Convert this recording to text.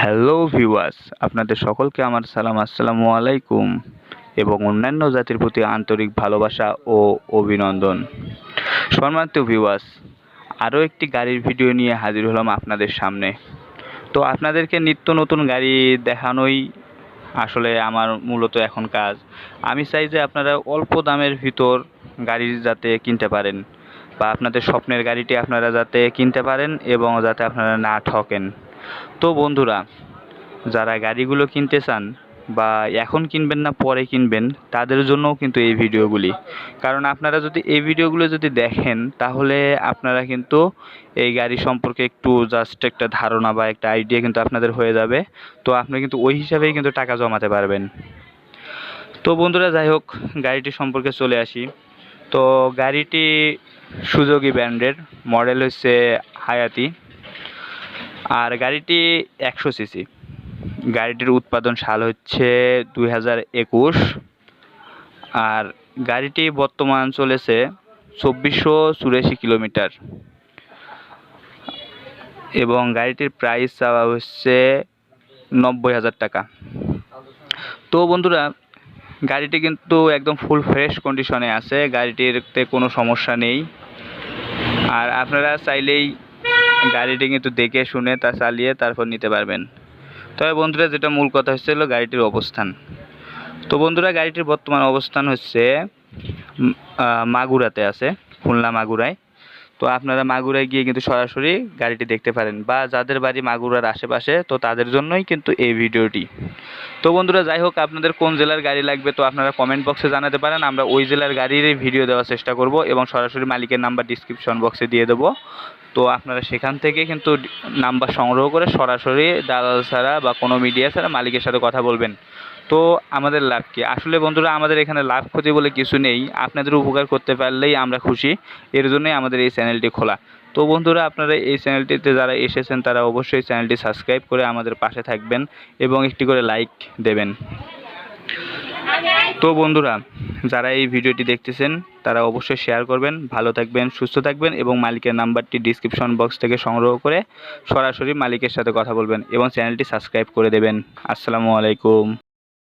Hello viewers, আপনাদের সকলকে আমার সালাম, আসসালামু আলাইকুম এবং অন্যান্য জাতির প্রতি আন্তরিক ভালোবাসা ও অভিনন্দন। সম্মানিত ভিউয়ার্স, আরও একটি গাড়ির ভিডিও নিয়ে হাজির হলাম আপনাদের সামনে। তো আপনাদেরকে নিত্য নতুন গাড়ি দেখানোই আসলে আমার মূলত এখন কাজ। আমি চাই যে আপনারা অল্প দামের ভিতর গাড়ি যাতে কিনতে পারেন বা আপনাদের স্বপ্নের গাড়িটি আপনারা যাতে কিনতে পারেন এবং যাতে আপনারা না ঠকেন। তো বন্ধুরা, যারা গাড়িগুলো কিনতে চান বা এখন কিনবেন না পরে কিনবেন, তাদের জন্যও কিন্তু এই ভিডিওগুলি। কারণ আপনারা যদি এই ভিডিওগুলো যদি দেখেন, তাহলে আপনারা কিন্তু এই গাড়ি সম্পর্কে একটু জাস্ট একটা ধারণা বা একটা আইডিয়া কিন্তু আপনাদের হয়ে যাবে। তো আপনি কিন্তু ওই হিসাবেই কিন্তু টাকা জমাতে পারবেন। তো বন্ধুরা, যাই হোক, গাড়িটি সম্পর্কে চলে আসি। তো গাড়িটি সুজুকি ব্র্যান্ডের, মডেল হচ্ছে হায়াতি, আর গাড়িটি 100 সিসি। গাড়িটির উৎপাদন সাল হচ্ছে 2021, আর গাড়িটি বর্তমান চলেছে 2484 কিলোমিটার এবং গাড়িটির প্রাইস চাওয়া হচ্ছে 90,000 টাকা। তো বন্ধুরা, গাড়িটি কিন্তু একদম ফুল ফ্রেশ কন্ডিশনে আছে, গাড়িটিতে কোনো সমস্যা নেই। আর আপনারা চাইলেই গাড়িটি কিন্তু দেখে শুনে তা চালিয়ে তারপর নিতে পারবেন। তবে বন্ধুরা, যেটা মূল কথা হচ্ছিল গাড়িটির অবস্থান। তো বন্ধুরা, গাড়িটির বর্তমান অবস্থান হচ্ছে মাগুরাতে আছে, খুলনা মাগুরায়। তো আপনারা মাগুরায় গিয়ে কিন্তু সরাসরি গাড়িটি দেখতে পারেন, বা যাদের বাড়ি মাগুরার আশেপাশে, তো তাদের জন্যই কিন্তু এই ভিডিওটি। তো বন্ধুরা, যাই হোক, আপনাদের কোন জেলার গাড়ি লাগবে তো আপনারা কমেন্ট বক্সে জানাতে পারেন। আমরা ওই জেলার গাড়ির ভিডিও দেওয়ার চেষ্টা করব এবং সরাসরি মালিকের নাম্বার ডিসক্রিপশন বক্সে দিয়ে দেবো। তো আপনারা সেখান থেকে কিন্তু নাম্বার সংগ্রহ করে সরাসরি দালাল ছাড়া বা কোনো মিডিয়া ছাড়া মালিকের সাথে কথা বলবেন। তো আমাদের লাভ কি? আসলে বন্ধুরা, আমাদের এখানে লাভ ক্ষতি বলে কিছু নেই, আপনাদের উপকার করতে পারলেই আমরা খুশি। এর জন্যই আমাদের এই চ্যানেলটি খোলা। তো বন্ধুরা, আপনারা এই চ্যানেলটিতে যারা এসেছেন তারা অবশ্যই চ্যানেলটি সাবস্ক্রাইব করে আমাদের পাশে থাকবেন এবং একটি করে লাইক দেবেন। তো বন্ধুরা, যারা এই ভিডিওটি দেখতেছেন তারা অবশ্যই শেয়ার করবেন। ভালো থাকবেন, সুস্থ থাকবেন এবং মালিকের নাম্বারটি ডিসক্রিপশন বক্স থেকে সংগ্রহ করে সরাসরি মালিকের সাথে কথা বলবেন এবং চ্যানেলটি সাবস্ক্রাইব করে দেবেন। আসসালামু আলাইকুম।